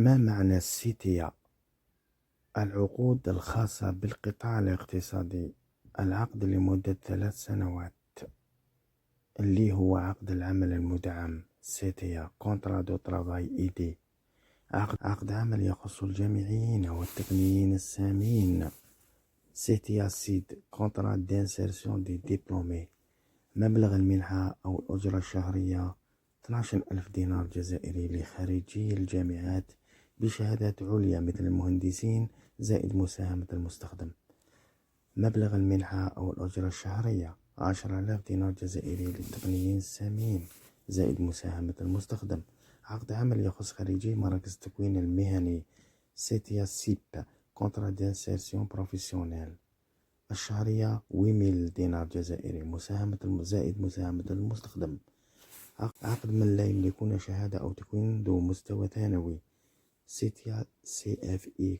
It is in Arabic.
ما معنى السيتيا؟ العقود الخاصة بالقطاع الاقتصادي، العقد لمدة 3 سنوات اللي هو عقد العمل المدعم سيتيا كونترا دو ترافاي ايدي، عقد عمل يخص الجامعيين والتقنيين السامين. سيتيا سيد كونترا دانسيرسيون دي ديبلومي. مبلغ المنحة أو الأجرة الشهرية 12,000 دينار جزائري لخريجي الجامعات بشهادات عليا مثل المهندسين زائد مساهمة المستخدم. مبلغ المنحة أو الأجرة الشهرية 10,000 دينار جزائري للتقنيين السامين زائد مساهمة المستخدم. عقد عمل يخص خريجي مراكز التكوين المهني سيتيا سيب كونترا دانسيرسيون بروفيسيونيل. الشهرية 8,000 دينار جزائري زائد مساهمة المستخدم. عقد من لا يملكون شهادة أو تكوين ذو مستوى ثانوي سيتيا سي اف اي